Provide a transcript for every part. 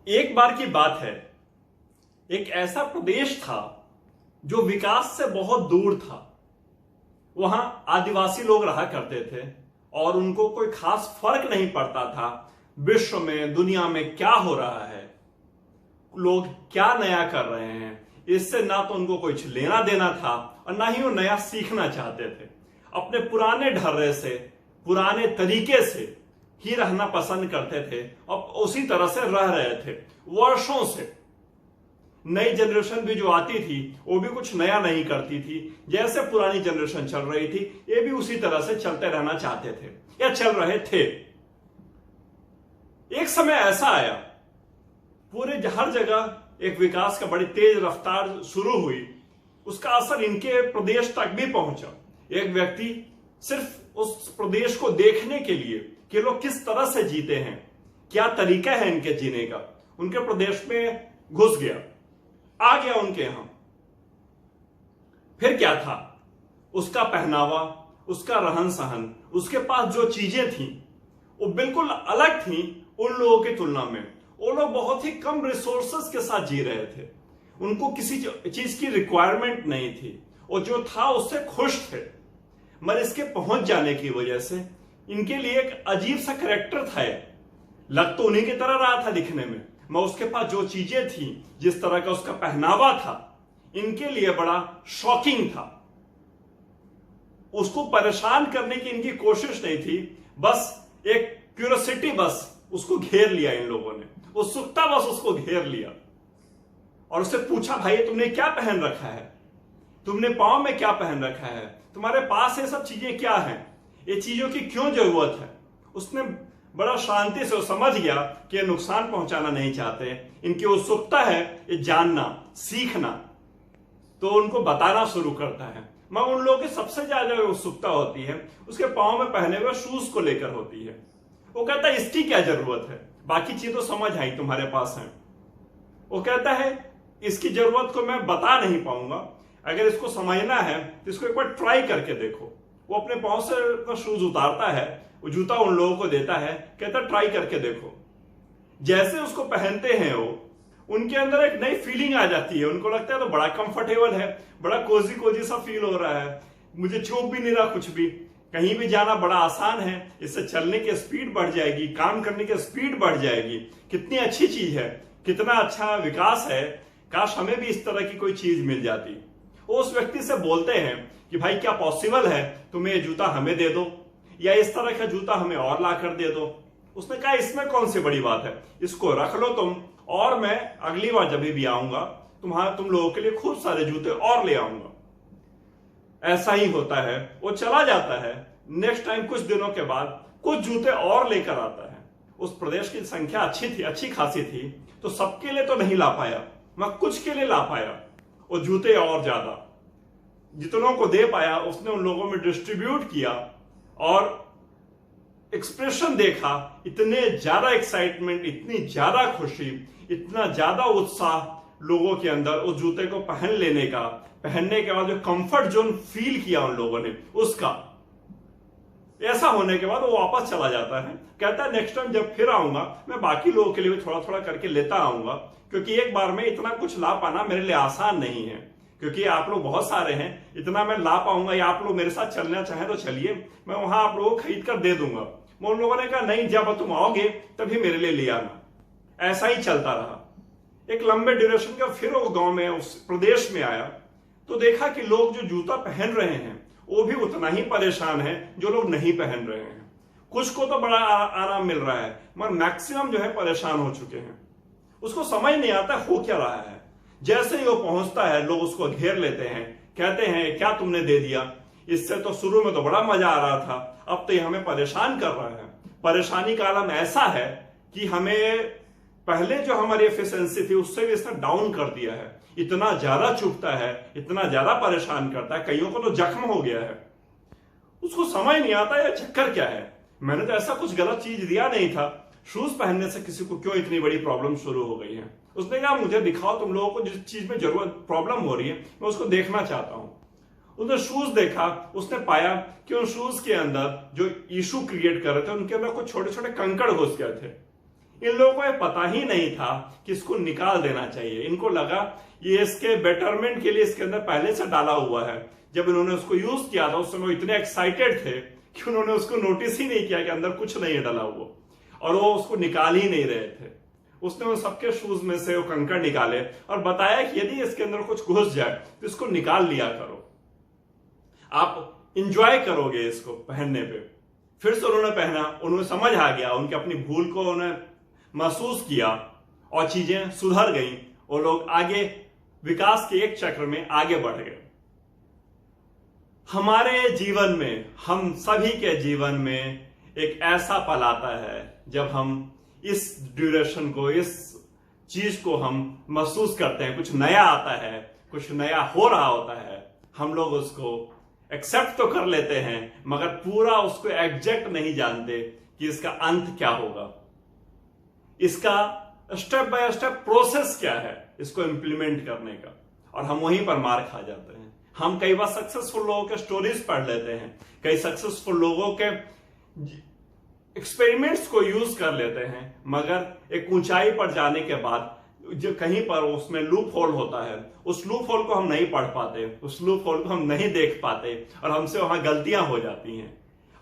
एक बार की बात है, एक ऐसा प्रदेश था जो विकास से बहुत दूर था। वहां आदिवासी लोग रहा करते थे और उनको कोई खास फर्क नहीं पड़ता था विश्व में, दुनिया में क्या हो रहा है, लोग क्या नया कर रहे हैं। इससे ना तो उनको कुछ लेना देना था और ना ही वो नया सीखना चाहते थे। अपने पुराने ढर्रे से, पुराने तरीके से ही रहना पसंद करते थे और उसी तरह से रह रहे थे वर्षों से। नई जनरेशन भी जो आती थी वो भी कुछ नया नहीं करती थी। जैसे पुरानी जनरेशन चल रही थी ये भी उसी तरह से चलते रहना चाहते थे या चल रहे थे। एक समय ऐसा आया, पूरे हर जगह एक विकास का बड़ी तेज रफ्तार शुरू हुई। उसका असर इनके प्रदेश तक भी पहुंचा। एक व्यक्ति सिर्फ उस प्रदेश को देखने के लिए कि लोग किस तरह से जीते हैं, क्या तरीका है इनके जीने का, उनके प्रदेश में घुस गया, आ गया उनके यहां। फिर क्या था, उसका पहनावा, उसका रहन सहन, उसके पास जो चीजें थी वो बिल्कुल अलग थी उन लोगों की तुलना में। वो लोग बहुत ही कम रिसोर्सेस के साथ जी रहे थे। उनको किसी चीज की रिक्वायरमेंट नहीं थी और जो था उससे खुश थे। मगर इसके पहुंच जाने की वजह से इनके लिए एक अजीब सा कैरेक्टर था। लग तो उन्हीं की तरह रहा था दिखने में, मगर उसके पास जो चीजें थी, जिस तरह का उसका पहनावा था, इनके लिए बड़ा शॉकिंग था। उसको परेशान करने की इनकी कोशिश नहीं थी, बस एक क्यूरियोसिटी बस उसको घेर लिया इन लोगों ने, उत्सुकता बस उसको घेर लिया और उससे पूछा, भाई तुमने क्या पहन रखा है, तुमने पांव में क्या पहन रखा है, तुम्हारे पास ये सब चीजें क्या हैं, ये चीजों की क्यों जरूरत है। उसने बड़ा शांति से समझ गया कि ये नुकसान पहुंचाना नहीं चाहते, इनकी उत्सुकता है ये जानना, सीखना, तो उनको बताना शुरू करता है। मगर उन लोगों की सबसे ज्यादा उत्सुकता होती है उसके पांव में पहने हुए शूज को लेकर होती है। वो कहता है इसकी क्या जरूरत है, बाकी चीज तो समझ आई तुम्हारे पास है। वो कहता है इसकी जरूरत को मैं बता नहीं पाऊंगा, अगर इसको समझना है तो इसको एक बार ट्राई करके देखो। वो अपने पांव से शूज उतारता है, वो जूता उन लोगों को देता है, कहता ट्राई करके देखो। जैसे उसको पहनते हैं वो, उनके अंदर एक नई फीलिंग आ जाती है। उनको लगता है तो बड़ा कंफर्टेबल है, बड़ा कोजी कोजी सा फील हो रहा है, मुझे चुभ भी नहीं रहा कुछ भी, कहीं भी जाना बड़ा आसान है, इससे चलने की स्पीड बढ़ जाएगी, काम करने की स्पीड बढ़ जाएगी। कितनी अच्छी चीज है, कितना अच्छा विकास है, काश हमें भी इस तरह की कोई चीज मिल जाती। वो उस व्यक्ति से बोलते हैं कि भाई क्या पॉसिबल है, तुम्हें ये जूता हमें दे दो या इस तरह का जूता हमें और ला कर दे दो। उसने कहा इसमें कौन सी बड़ी बात है, इसको रख लो तुम, और मैं अगली बार जब भी आऊंगा तुम लोगों के लिए खूब सारे जूते और ले आऊंगा। ऐसा ही होता है, वो चला जाता है। नेक्स्ट टाइम कुछ दिनों के बाद कुछ जूते और लेकर आता है। उस प्रदेश की संख्या अच्छी थी, अच्छी खासी थी, तो सबके लिए तो नहीं ला पाया, मगर कुछ के लिए ला पाया। वो जूते और ज्यादा जितनों को दे पाया उसने उन लोगों में डिस्ट्रीब्यूट किया और एक्सप्रेशन देखा, इतने ज्यादा एक्साइटमेंट, इतनी ज्यादा खुशी, इतना ज्यादा उत्साह लोगों के अंदर उस जूते को पहन लेने का, पहनने के बाद जो कंफर्ट जोन फील किया उन लोगों ने उसका। ऐसा होने के बाद वो वापस चला जाता है, कहता है नेक्स्ट टाइम जब फिर आऊंगा मैं बाकी लोगों के लिए भी थोड़ा थोड़ा करके लेता आऊंगा, क्योंकि एक बार में इतना कुछ ला पाना मेरे लिए आसान नहीं है, क्योंकि आप लोग बहुत सारे हैं, इतना मैं ला पाऊंगा या आप लोग मेरे साथ चलना चाहें तो चलिए, मैं वहां आप लोगों को खरीद कर दे दूंगा। उन लोगों ने कहा नहीं, जब तुम आओगे तभी मेरे लिए ले आना। ऐसा ही चलता रहा। एक लंबे ड्यूरेशन का फिर वो गांव में, उस प्रदेश में आया तो देखा कि लोग जो जूता पहन रहे हैं वो भी उतना ही परेशान है जो लोग नहीं पहन रहे हैं। कुछ को तो बड़ा आराम मिल रहा है, मगर मैक्सिमम जो है परेशान हो चुके हैं। उसको समझ नहीं आता हो क्या रहा है। जैसे ही वो पहुंचता है लोग उसको घेर लेते हैं, कहते हैं क्या तुमने दे दिया, इससे तो शुरू में तो बड़ा मजा आ रहा था, अब तो ये हमें परेशान कर रहा है। परेशानी का आलम ऐसा है कि हमें पहले जो हमारी एफिशिएंसी थी उससे भी इसने डाउन कर दिया है। इतना ज्यादा चुभता है, इतना ज्यादा परेशान करता है, कईयों को तो जख्म हो गया है। उसको समझ नहीं आता यह चक्कर क्या है, मैंने तो ऐसा कुछ गलत चीज दिया नहीं था, शूज पहनने से किसी को क्यों इतनी बड़ी प्रॉब्लम शुरू हो गई है। उसने कहा मुझे दिखाओ तुम लोगों को जिस चीज में जरूरत प्रॉब्लम हो रही है, मैं उसको देखना चाहता हूं। उसने शूज देखा, उसने पाया कि उन शूज के अंदर जो इशू क्रिएट कर रहे थे उनके अंदर कुछ छोटे छोटे कंकड़ घुस गए थे। इन लोगों को ये पता ही नहीं था कि इसको निकाल देना चाहिए। इनको लगा ये इसके बेटरमेंट के लिए इसके अंदर पहले से डाला हुआ है। जब इन्होंने उसको यूज किया था उस समय इतने एक्साइटेड थे कि उन्होंने उसको नोटिस ही नहीं किया कि अंदर कुछ नहीं है डाला हुआ, और वो उसको निकाल ही नहीं रहे थे। उसने उन सबके शूज में से वो कंकड़ निकाले और बताया कि यदि इसके अंदर कुछ घुस जाए तो इसको निकाल लिया करो, आप इंजॉय करोगे इसको पहनने पे। फिर से उन्होंने पहना, उन्हें समझ आ गया, उनकी अपनी भूल को उन्हें महसूस किया और चीजें सुधर गई। वो लोग आगे विकास के एक चक्र में आगे बढ़ गए। हमारे जीवन में, हम सभी के जीवन में एक ऐसा पल आता है जब हम इस ड्यूरेशन को, इस चीज को हम महसूस करते हैं। कुछ नया आता है, कुछ नया हो रहा होता है, हम लोग उसको एक्सेप्ट तो कर लेते हैं मगर पूरा उसको एग्जैक्ट नहीं जानते कि इसका अंत क्या होगा, इसका स्टेप बाय स्टेप प्रोसेस क्या है इसको इंप्लीमेंट करने का, और हम वहीं पर मार खा जाते हैं। हम कई बार सक्सेसफुल लोगों के स्टोरीज पढ़ लेते हैं, कई सक्सेसफुल लोगों के एक्सपेरिमेंट्स को यूज कर लेते हैं, मगर एक ऊंचाई पर जाने के बाद जो कहीं पर उसमें लूप होल होता है, उस लूप होल को हम नहीं पढ़ पाते, उस लूप होल को हम नहीं देख पाते और हमसे वहां गलतियां हो जाती हैं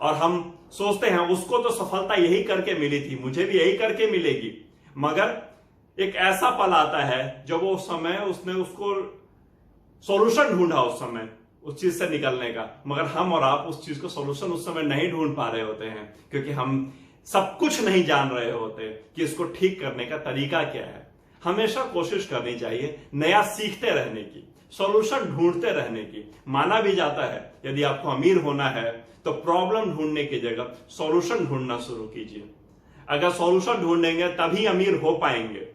और हम सोचते हैं उसको तो सफलता यही करके मिली थी, मुझे भी यही करके मिलेगी। मगर एक ऐसा पल आता है जब वो समय उसने उसको सॉल्यूशन ढूंढा उस समय उस चीज से निकलने का, मगर हम और आप उस चीज को सॉल्यूशन उस समय नहीं ढूंढ पा रहे होते हैं क्योंकि हम सब कुछ नहीं जान रहे होते कि इसको ठीक करने का तरीका क्या है। हमेशा कोशिश करनी चाहिए नया सीखते रहने की, सॉल्यूशन ढूंढते रहने की। माना भी जाता है यदि आपको अमीर होना है तो प्रॉब्लम ढूंढने की जगह सॉल्यूशन ढूंढना शुरू कीजिए। अगर सॉल्यूशन ढूंढेंगे तभी अमीर हो पाएंगे।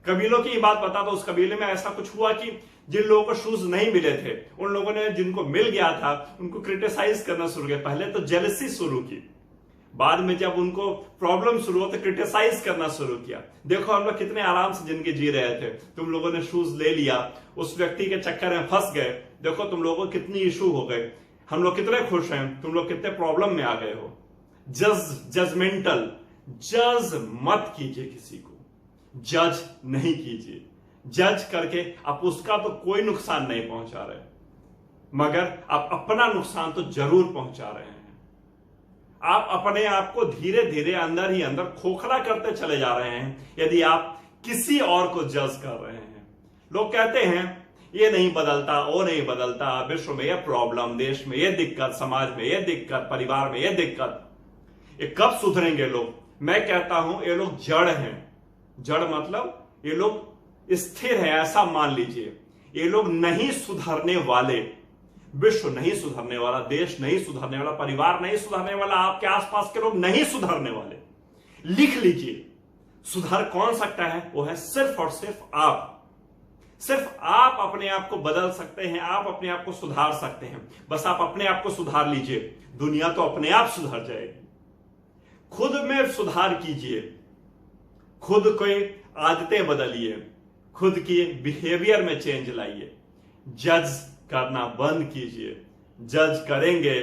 कबीलों की बात बता दो, उस कबीले में ऐसा कुछ हुआ कि जिन लोगों को शूज नहीं मिले थे उन लोगों ने जिनको मिल गया था उनको क्रिटिसाइज करना शुरू किया। पहले तो जेलसी शुरू की, बाद में जब उनको प्रॉब्लम शुरू हो तो क्रिटिसाइज करना शुरू किया। देखो हम लोग कितने आराम से जिंदगी जी रहे थे, तुम लोगों ने शूज ले लिया, उस व्यक्ति के चक्कर में फंस गए, देखो तुम लोगों को कितनी इशू हो गए, हम लोग कितने खुश हैं, तुम लोग कितने प्रॉब्लम में आ गए हो। जजमेंटल, जज मत कीजिए, किसी को जज नहीं कीजिए। जज करके आप उसका तो कोई नुकसान नहीं पहुंचा रहे, मगर आप अपना नुकसान तो जरूर पहुंचा रहे हैं। आप अपने आप को धीरे धीरे अंदर ही अंदर खोखला करते चले जा रहे हैं यदि आप किसी और को जज कर रहे हैं। लोग कहते हैं ये नहीं बदलता, वो नहीं बदलता, विश्व में ये प्रॉब्लम, देश में ये दिक्कत, समाज में ये दिक्कत, परिवार में ये दिक्कत, ये कब सुधरेंगे लोग। मैं कहता हूं ये लोग जड़ हैं। जड़ मतलब ये लोग स्थिर है, ऐसा मान लीजिए। ये लोग नहीं सुधरने वाले, विश्व नहीं सुधरने वाला, देश नहीं सुधरने वाला, परिवार नहीं सुधरने वाला, आपके आसपास के लोग नहीं सुधरने वाले। लिख लीजिए, सुधार कौन सकता है? वो है सिर्फ और सिर्फ आप। सिर्फ आप अपने आप को बदल सकते हैं, आप अपने आप को सुधार सकते हैं। बस आप अपने आप को सुधार लीजिए, दुनिया तो अपने आप सुधर जाएगी। खुद में सुधार कीजिए, खुद कोई आदतें बदलिए, खुद की बिहेवियर में चेंज लाइए। जज करना बंद कीजिए। जज करेंगे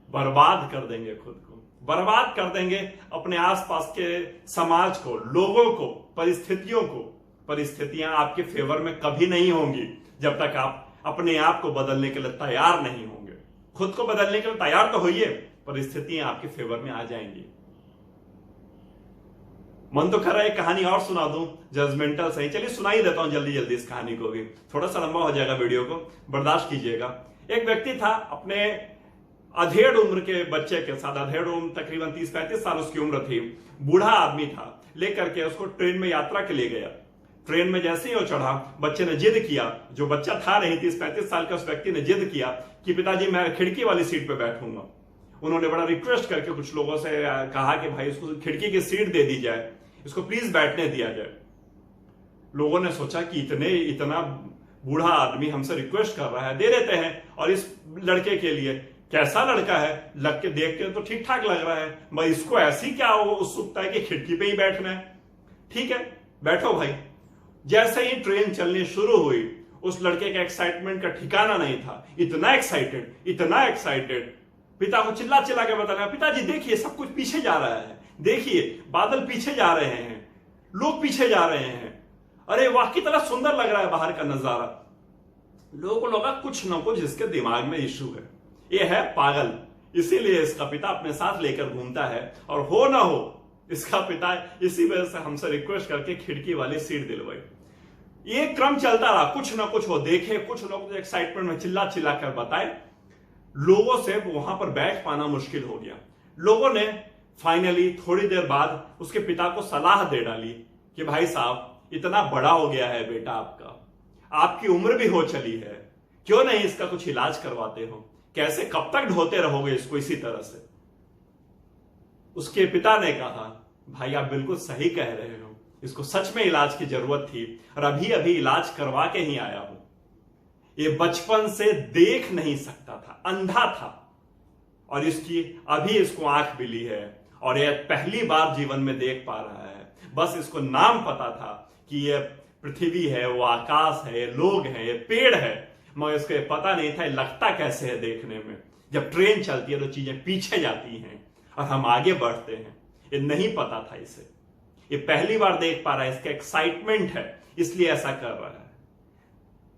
बर्बाद कर देंगे, खुद को बर्बाद कर देंगे, अपने आसपास के समाज को, लोगों को, परिस्थितियों को। परिस्थितियां आपके फेवर में कभी नहीं होंगी जब तक आप अपने आप को बदलने के लिए तैयार नहीं होंगे। खुद को बदलने के लिए तैयार तो होइए, परिस्थितियां आपके फेवर में आ जाएंगी। मन तो कर रहा है कहानी और सुना दूं, जजमेंटल सही। चलिए सुना ही देता हूं जल्दी जल्दी इस कहानी को भी, थोड़ा सा लंबा हो जाएगा वीडियो को, बर्दाश्त कीजिएगा। एक व्यक्ति था, अपने अधेड़ उम्र के बच्चे के साथ, अधेड़ उम्र तकरीबन 30-35 साल उसकी उम्र थी, बूढ़ा आदमी था, लेकर के उसको ट्रेन में यात्रा के लिए गया। ट्रेन में जैसे ही वो चढ़ा, बच्चे ने जिद किया, जो बच्चा था नहीं 30-35 साल का, उस व्यक्ति ने जिद किया कि पिताजी मैं खिड़की वाली सीट पे बैठूंगा। उन्होंने बड़ा रिक्वेस्ट करके कुछ लोगों से कहा कि भाई इसको खिड़की की सीट दे दी जाए, इसको प्लीज बैठने दिया जाए। लोगों ने सोचा कि इतना बूढ़ा आदमी हमसे रिक्वेस्ट कर रहा है, दे देते हैं। और इस लड़के के लिए, कैसा लड़का है, लग के देख के तो ठीक ठाक लग रहा है, भाई इसको ऐसी क्या उत्सुकता है कि खिड़की पे ही बैठना है। ठीक है बैठो भाई। जैसे ही ट्रेन चलनी शुरू हुई, उस लड़के का एक्साइटमेंट का ठिकाना नहीं था। इतना एक्साइटेड, इतना एक्साइटेड, पिता को चिल्ला चिल्ला के बताया, पिताजी देखिए सब कुछ पीछे जा रहा है, देखिए बादल पीछे जा रहे हैं, लोग पीछे जा रहे हैं। अरे वाह, कितना सुंदर लग रहा है बाहर का नजारा। लोगों को लगा कुछ ना कुछ इसके दिमाग में इश्यू है, ये है पागल, इसीलिए इसका पिता अपने साथ लेकर घूमता है। और हो ना हो इसका पिता इसी वजह से हमसे रिक्वेस्ट करके खिड़की वाली सीट दिलवाई। ये क्रम चलता रहा, कुछ ना कुछ वो देखे, कुछ ना कुछ एक्साइटमेंट में चिल्ला चिल्ला कर बताए। लोगों से वहां पर बैठ पाना मुश्किल हो गया। लोगों ने फाइनली थोड़ी देर बाद उसके पिता को सलाह दे डाली कि भाई साहब, इतना बड़ा हो गया है बेटा आपका, आपकी उम्र भी हो चली है, क्यों नहीं इसका कुछ इलाज करवाते हो? कैसे कब तक ढोते रहोगे इसको इसी तरह से? उसके पिता ने कहा, भाई आप बिल्कुल सही कह रहे हो, इसको सच में इलाज की जरूरत थी और अभी अभी इलाज करवा के ही आया हूं। ये बचपन से देख नहीं सकता था, अंधा था, और अभी इसको आंख मिली है और ये पहली बार जीवन में देख पा रहा है। बस इसको नाम पता था कि ये पृथ्वी है, वो आकाश है, ये लोग हैं, ये पेड़ है, मगर इसको ये पता नहीं था ये लगता कैसे है देखने में। जब ट्रेन चलती है तो चीजें पीछे जाती हैं और हम आगे बढ़ते हैं, ये नहीं पता था इसे। ये पहली बार देख पा रहा है, इसका एक्साइटमेंट है, इसलिए ऐसा कर रहा है।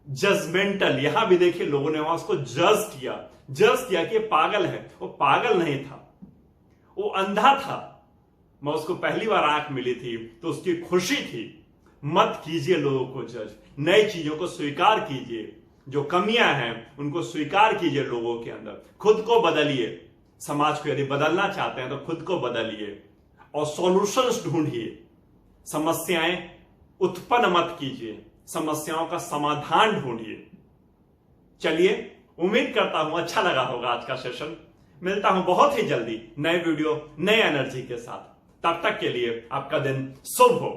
जजमेंटल, यहां भी देखिए लोगों ने वहां उसको जज किया कि ये पागल है। वो पागल नहीं था, वो अंधा था। मैं उसको पहली बार आंख मिली थी तो उसकी खुशी थी। मत कीजिए लोगों को जज, नई चीजों को स्वीकार कीजिए, जो कमियां हैं उनको स्वीकार कीजिए लोगों के अंदर। खुद को बदलिए, समाज को यदि बदलना चाहते हैं तो खुद को बदलिए और सॉल्यूशंस ढूंढिए। समस्याएं उत्पन्न मत कीजिए, समस्याओं का समाधान ढूंढिए। चलिए, उम्मीद करता हूं अच्छा लगा होगा आज का सेशन। मिलता हूं बहुत ही जल्दी नए वीडियो, नए एनर्जी के साथ। तब तक के लिए आपका दिन शुभ हो।